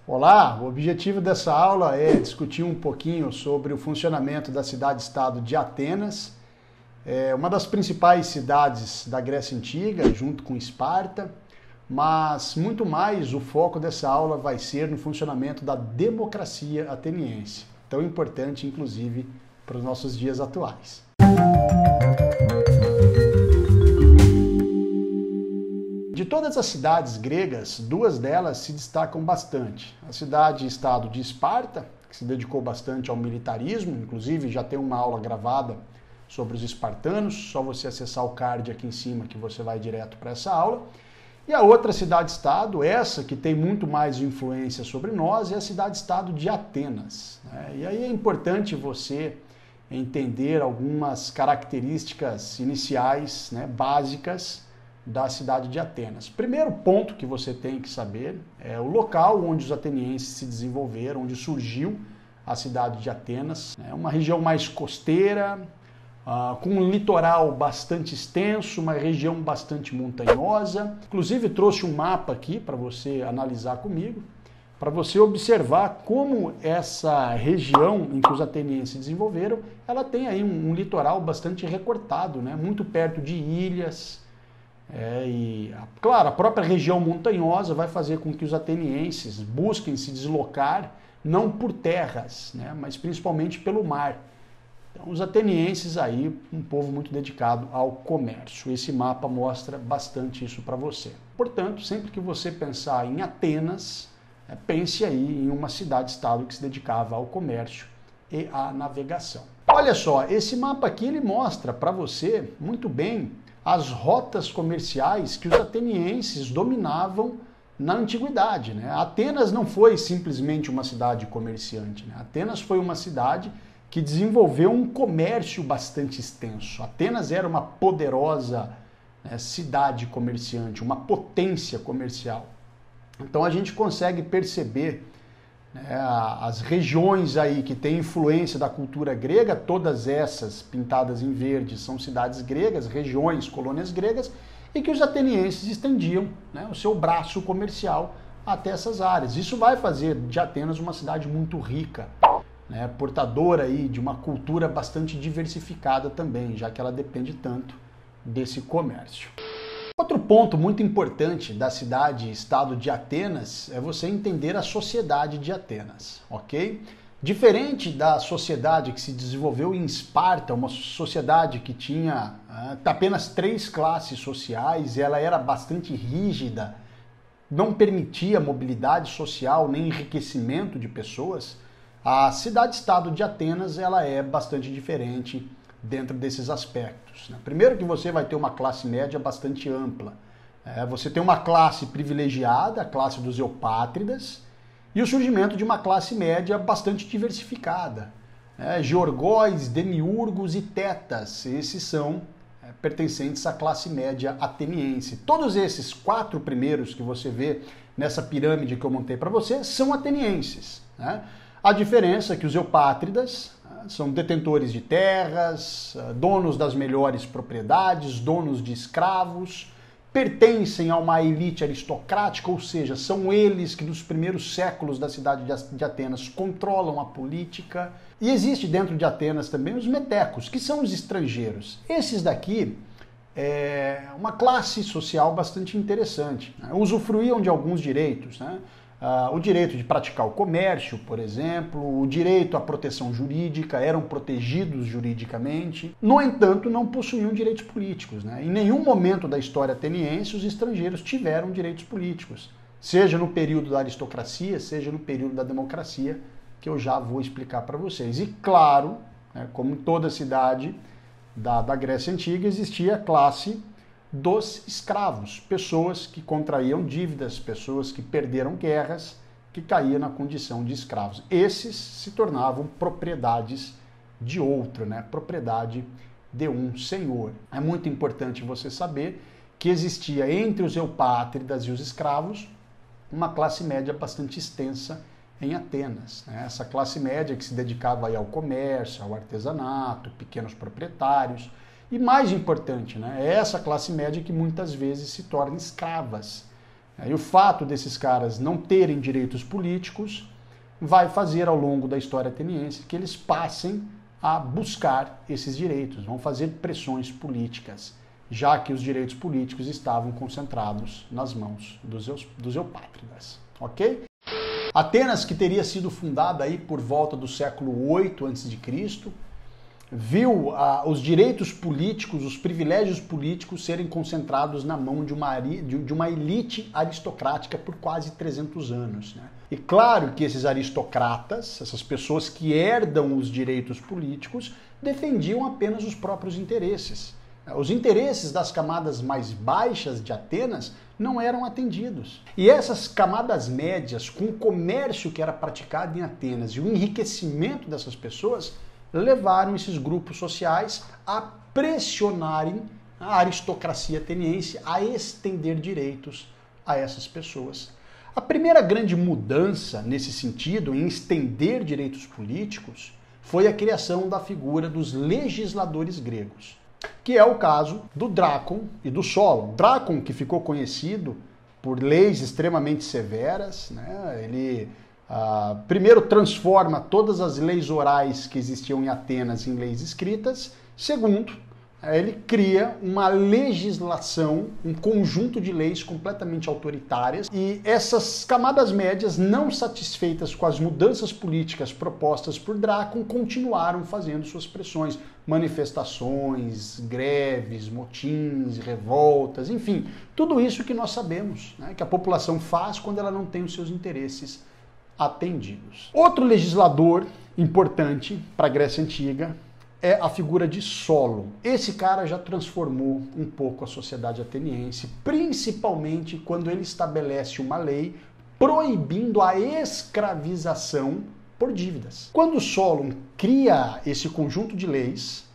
Olá, o objetivo dessa aula é discutir um pouquinho sobre o funcionamento da cidade-estado de Atenas, uma das principais cidades da Grécia Antiga, junto com Esparta, mas muito mais o foco dessa aula vai ser no funcionamento da democracia ateniense, tão importante inclusive para os nossos dias atuais. De todas as cidades gregas, duas delas se destacam bastante. A cidade-estado de Esparta, que se dedicou bastante ao militarismo, inclusive já tem uma aula gravada sobre os espartanos, só você acessar o card aqui em cima que você vai direto para essa aula. E a outra cidade-estado, essa que tem muito mais influência sobre nós, é a cidade-estado de Atenas. E aí é importante você entender algumas características iniciais, básicas, da cidade de Atenas. Primeiro ponto que você tem que saber é o local onde os atenienses se desenvolveram, onde surgiu a cidade de Atenas. É uma região mais costeira, com um litoral bastante extenso, uma região bastante montanhosa. Inclusive trouxe um mapa aqui para você analisar comigo, para você observar como essa região em que os atenienses se desenvolveram, ela tem aí um litoral bastante recortado, muito perto de ilhas. Claro, a própria região montanhosa vai fazer com que os atenienses busquem se deslocar não por terras, mas principalmente pelo mar. Então, os atenienses aí, um povo muito dedicado ao comércio. Esse mapa mostra bastante isso para você. Portanto, sempre que você pensar em Atenas, pense aí em uma cidade-estado que se dedicava ao comércio e à navegação. Olha só, esse mapa aqui ele mostra para você muito bem as rotas comerciais que os atenienses dominavam na antiguidade. Atenas não foi simplesmente uma cidade comerciante. Atenas foi uma cidade que desenvolveu um comércio bastante extenso. Atenas era uma poderosa cidade comerciante, uma potência comercial. Então a gente consegue perceber as regiões aí que têm influência da cultura grega, todas essas pintadas em verde são cidades gregas, regiões, colônias gregas, e que os atenienses estendiam o seu braço comercial até essas áreas. Isso vai fazer de Atenas uma cidade muito rica, portadora aí de uma cultura bastante diversificada também, já que ela depende tanto desse comércio. Outro ponto muito importante da cidade-estado de Atenas é você entender a sociedade de Atenas, ok? Diferente da sociedade que se desenvolveu em Esparta, uma sociedade que tinha apenas 3 classes sociais, ela era bastante rígida, não permitia mobilidade social nem enriquecimento de pessoas, a cidade-estado de Atenas ela é bastante diferente dentro desses aspectos. Primeiro que você vai ter uma classe média bastante ampla. Você tem uma classe privilegiada, a classe dos eupátridas, e o surgimento de uma classe média bastante diversificada. Georgóis, demiurgos e tetas, esses são pertencentes à classe média ateniense. Todos esses 4 primeiros que você vê nessa pirâmide que eu montei para você são atenienses. A diferença é que os eupátridas são detentores de terras, donos das melhores propriedades, donos de escravos, pertencem a uma elite aristocrática, ou seja, são eles que nos primeiros séculos da cidade de Atenas controlam a política. E existe dentro de Atenas também os metecos, que são os estrangeiros. Esses daqui é uma classe social bastante interessante. Usufruíam de alguns direitos, o direito de praticar o comércio, por exemplo, o direito à proteção jurídica, eram protegidos juridicamente. No entanto, não possuíam direitos políticos. Em nenhum momento da história ateniense os estrangeiros tiveram direitos políticos, seja no período da aristocracia, seja no período da democracia, que eu já vou explicar para vocês. E claro, como em toda cidade da Grécia Antiga, existia a classe dos escravos, pessoas que contraíam dívidas, pessoas que perderam guerras, que caíam na condição de escravos. Esses se tornavam propriedades de outro, propriedade de um senhor. É muito importante você saber que existia entre os eupátridas e os escravos uma classe média bastante extensa em Atenas. Essa classe média que se dedicava aí ao comércio, ao artesanato, pequenos proprietários. E mais importante, é essa classe média que muitas vezes se torna escravas. E o fato desses caras não terem direitos políticos vai fazer ao longo da história ateniense que eles passem a buscar esses direitos, vão fazer pressões políticas, já que os direitos políticos estavam concentrados nas mãos dos eupátridas, ok? Atenas, que teria sido fundada aí por volta do século 8 a.C., viu os direitos políticos, os privilégios políticos serem concentrados na mão de uma elite aristocrática por quase 300 anos. Né? E claro que esses aristocratas, essas pessoas que herdam os direitos políticos, defendiam apenas os próprios interesses. Os interesses das camadas mais baixas de Atenas não eram atendidos. E essas camadas médias, com o comércio que era praticado em Atenas e o enriquecimento dessas pessoas, levaram esses grupos sociais a pressionarem a aristocracia ateniense a estender direitos a essas pessoas. A primeira grande mudança nesse sentido, em estender direitos políticos, foi a criação da figura dos legisladores gregos, que é o caso do Drácon e do Solon. Drácon, que ficou conhecido por leis extremamente severas, né? Ele primeiro transforma todas as leis orais que existiam em Atenas em leis escritas. Segundo, ele cria uma legislação, um conjunto de leis completamente autoritárias, e essas camadas médias, não satisfeitas com as mudanças políticas propostas por Drácon, continuaram fazendo suas pressões, manifestações, greves, motins, revoltas, enfim, tudo isso que nós sabemos, né, que a população faz quando ela não tem os seus interesses atendidos. Outro legislador importante para a Grécia Antiga é a figura de Solon. Esse cara já transformou um pouco a sociedade ateniense, principalmente quando ele estabelece uma lei proibindo a escravização por dívidas. Quando Solon cria esse conjunto de leis,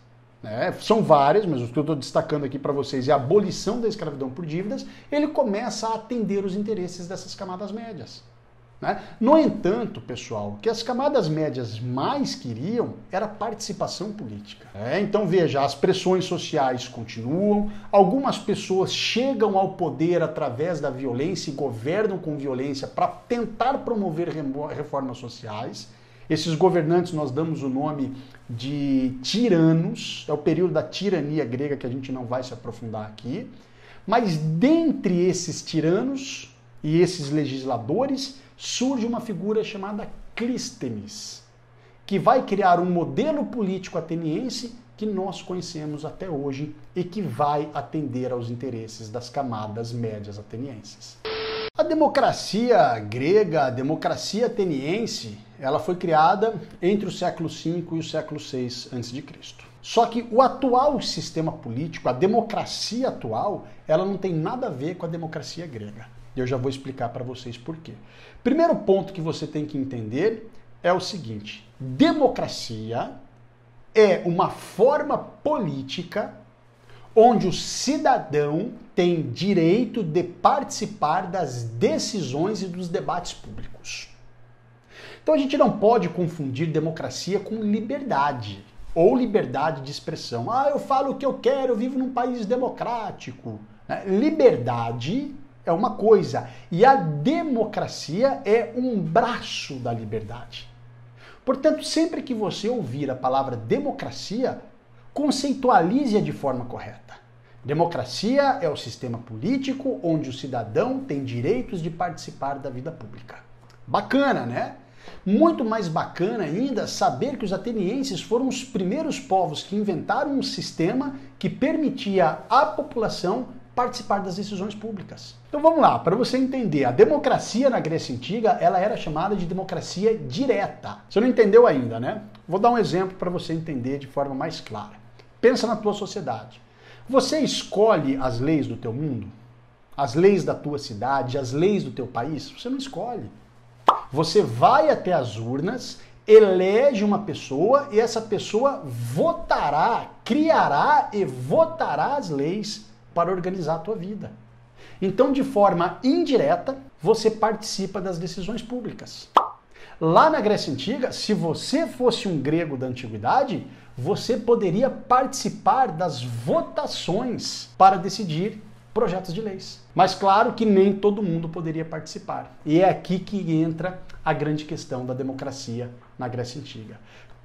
né, são várias, mas o que eu estou destacando aqui para vocês é a abolição da escravidão por dívidas, ele começa a atender os interesses dessas camadas médias. Né? No entanto, pessoal, o que as camadas médias mais queriam era participação política. Então veja, as pressões sociais continuam, algumas pessoas chegam ao poder através da violência e governam com violência para tentar promover reformas sociais. Esses governantes nós damos o nome de tiranos, é o período da tirania grega que a gente não vai se aprofundar aqui. Mas dentre esses tiranos e esses legisladores, surge uma figura chamada Clístenes, que vai criar um modelo político ateniense que nós conhecemos até hoje e que vai atender aos interesses das camadas médias atenienses. A democracia grega, a democracia ateniense, ela foi criada entre o século V e o século VI a.C. Só que o atual sistema político, a democracia atual, ela não tem nada a ver com a democracia grega. E eu já vou explicar para vocês por quê. Primeiro ponto que você tem que entender é o seguinte: democracia é uma forma política onde o cidadão tem direito de participar das decisões e dos debates públicos. Então a gente não pode confundir democracia com liberdade ou liberdade de expressão. Eu falo o que eu quero, eu vivo num país democrático. Liberdade é uma coisa, e a democracia é um braço da liberdade. Portanto, sempre que você ouvir a palavra democracia, conceitualize-a de forma correta. Democracia é o sistema político onde o cidadão tem direitos de participar da vida pública. Bacana, né? Muito mais bacana ainda saber que os atenienses foram os primeiros povos que inventaram um sistema que permitia à população participar das decisões públicas. Então vamos lá, para você entender, a democracia na Grécia Antiga, ela era chamada de democracia direta. Você não entendeu ainda, né? Vou dar um exemplo para você entender de forma mais clara. Pensa na tua sociedade. Você escolhe as leis do teu mundo? As leis da tua cidade, as leis do teu país? Você não escolhe. Você vai até as urnas, elege uma pessoa e essa pessoa votará, criará e votará as leis para organizar a tua vida. Então, de forma indireta, você participa das decisões públicas. Lá na Grécia Antiga, se você fosse um grego da antiguidade, você poderia participar das votações para decidir projetos de leis. Mas claro que nem todo mundo poderia participar. E é aqui que entra a grande questão da democracia na Grécia Antiga.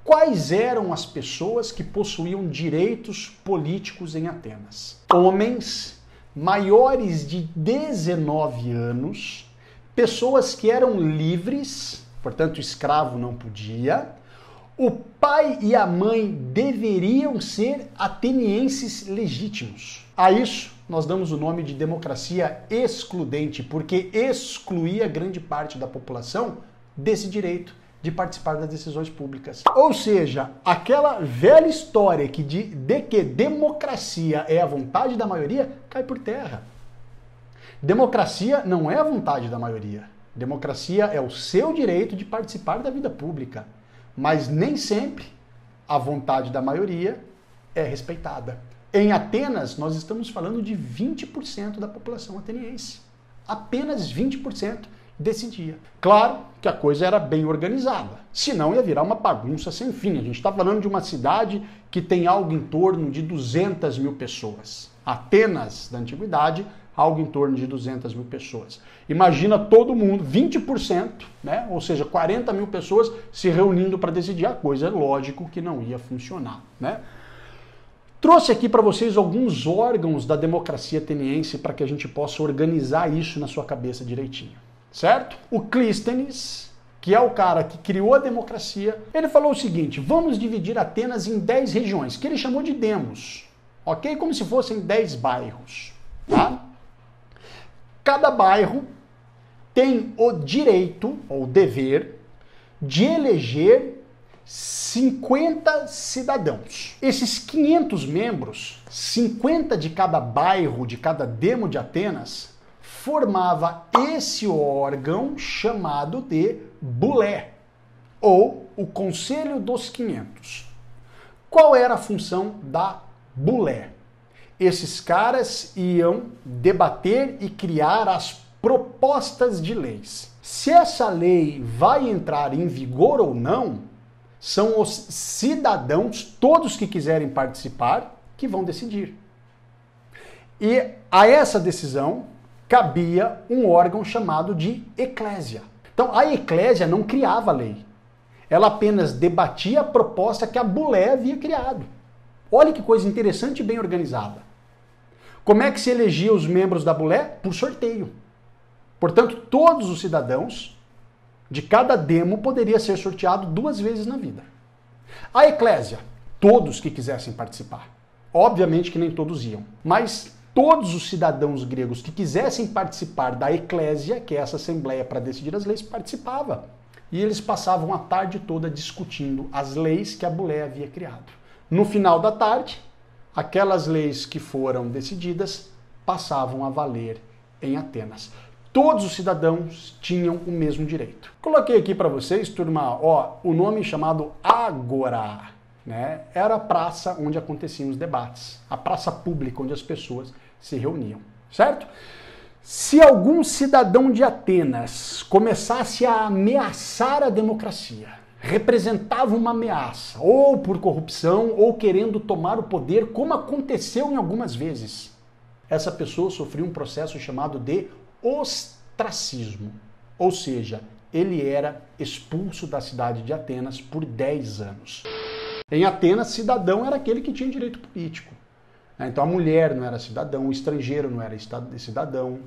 Quais eram as pessoas que possuíam direitos políticos em Atenas? Homens maiores de 19 anos, pessoas que eram livres, portanto escravo não podia. O pai e a mãe deveriam ser atenienses legítimos. A isso nós damos o nome de democracia excludente, porque excluía grande parte da população desse direito de participar das decisões públicas. Ou seja, aquela velha história de que democracia é a vontade da maioria cai por terra. Democracia não é a vontade da maioria. Democracia é o seu direito de participar da vida pública. Mas nem sempre a vontade da maioria é respeitada. Em Atenas, nós estamos falando de 20% da população ateniense. Apenas 20% decidia. Claro que a coisa era bem organizada, senão ia virar uma bagunça sem fim. A gente está falando de uma cidade que tem algo em torno de 200 mil pessoas. Atenas, da antiguidade, algo em torno de 200 mil pessoas. Imagina todo mundo, 20%, né? Ou seja, 40 mil pessoas se reunindo para decidir a coisa. É lógico que não ia funcionar, né? Trouxe aqui para vocês alguns órgãos da democracia ateniense para que a gente possa organizar isso na sua cabeça direitinho, certo? O Clístenes, que é o cara que criou a democracia, ele falou o seguinte: vamos dividir Atenas em 10 regiões, que ele chamou de demos, ok? Como se fossem 10 bairros, tá? Cada bairro tem o direito, ou dever, de eleger 50 cidadãos. Esses 500 membros, 50 de cada bairro, de cada demo de Atenas, formava esse órgão chamado de bulé, ou o Conselho dos 500. Qual era a função da bulé? Esses caras iam debater e criar as propostas de leis. Se essa lei vai entrar em vigor ou não, são os cidadãos, todos que quiserem participar, que vão decidir. E a essa decisão cabia um órgão chamado de eclésia. Então a eclésia não criava a lei. Ela apenas debatia a proposta que a bulé havia criado. Olha que coisa interessante e bem organizada. Como é que se elegia os membros da bulé? Por sorteio. Portanto, todos os cidadãos de cada demo poderia ser sorteado 2 vezes na vida. A eclésia, todos que quisessem participar. Obviamente que nem todos iam, mas todos os cidadãos gregos que quisessem participar da eclésia, que é essa assembleia para decidir as leis, participavam. E eles passavam a tarde toda discutindo as leis que a bulé havia criado. No final da tarde, aquelas leis que foram decididas passavam a valer em Atenas. Todos os cidadãos tinham o mesmo direito. Coloquei aqui para vocês, turma, o nome chamado Ágora, né? Era a praça onde aconteciam os debates, a praça pública onde as pessoas se reuniam, certo? Se algum cidadão de Atenas começasse a ameaçar a democracia, representava uma ameaça, ou por corrupção, ou querendo tomar o poder, como aconteceu em algumas vezes, essa pessoa sofria um processo chamado de ostracismo, ou seja, ele era expulso da cidade de Atenas por 10 anos. Em Atenas, cidadão era aquele que tinha direito político. Então a mulher não era cidadão, o estrangeiro não era cidadão.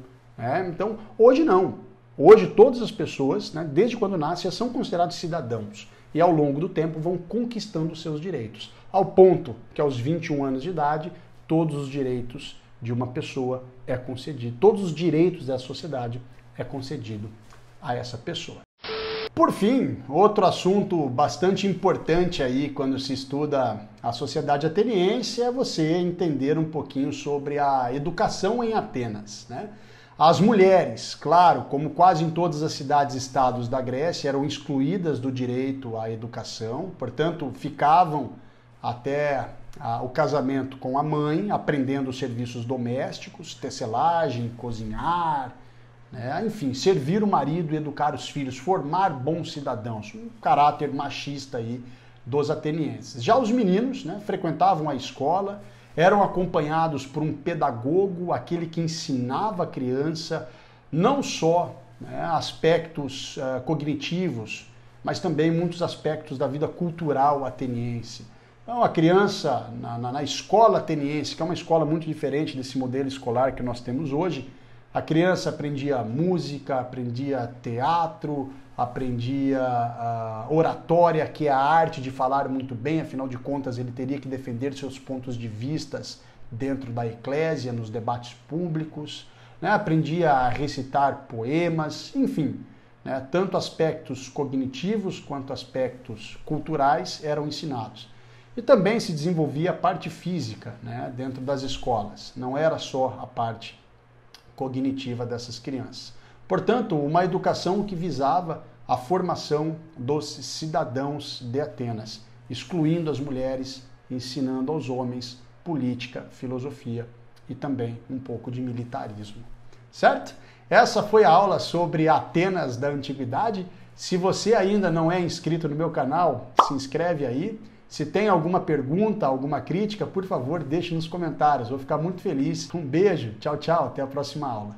Então hoje não. Hoje todas as pessoas, desde quando nascem, são considerados cidadãos. E ao longo do tempo vão conquistando os seus direitos. Ao ponto que aos 21 anos de idade, todos os direitos de uma pessoa é concedido. Todos os direitos da sociedade é concedido a essa pessoa. Por fim, outro assunto bastante importante aí quando se estuda a sociedade ateniense é você entender um pouquinho sobre a educação em Atenas, né? As mulheres, claro, como quase em todas as cidades-estados da Grécia, eram excluídas do direito à educação, portanto, ficavam até o casamento com a mãe, aprendendo os serviços domésticos, tecelagem, cozinhar, enfim, servir o marido e educar os filhos, formar bons cidadãos, um caráter machista aí dos atenienses. Já os meninos frequentavam a escola, eram acompanhados por um pedagogo, aquele que ensinava a criança não só, né, aspectos cognitivos, mas também muitos aspectos da vida cultural ateniense. Então, a criança na escola ateniense, que é uma escola muito diferente desse modelo escolar que nós temos hoje, a criança aprendia música, aprendia teatro, aprendia oratória, que é a arte de falar muito bem, afinal de contas ele teria que defender seus pontos de vistas dentro da eclésia, nos debates públicos, né? Aprendia a recitar poemas, enfim, né? Tanto aspectos cognitivos quanto aspectos culturais eram ensinados. E também se desenvolvia a parte física, né, dentro das escolas, não era só a parte cognitiva dessas crianças. Portanto, uma educação que visava a formação dos cidadãos de Atenas, excluindo as mulheres, ensinando aos homens política, filosofia e também um pouco de militarismo. Certo? Essa foi a aula sobre Atenas da Antiguidade. Se você ainda não é inscrito no meu canal, se inscreve aí. Se tem alguma pergunta, alguma crítica, por favor, deixe nos comentários. Vou ficar muito feliz. Um beijo, tchau, tchau, até a próxima aula.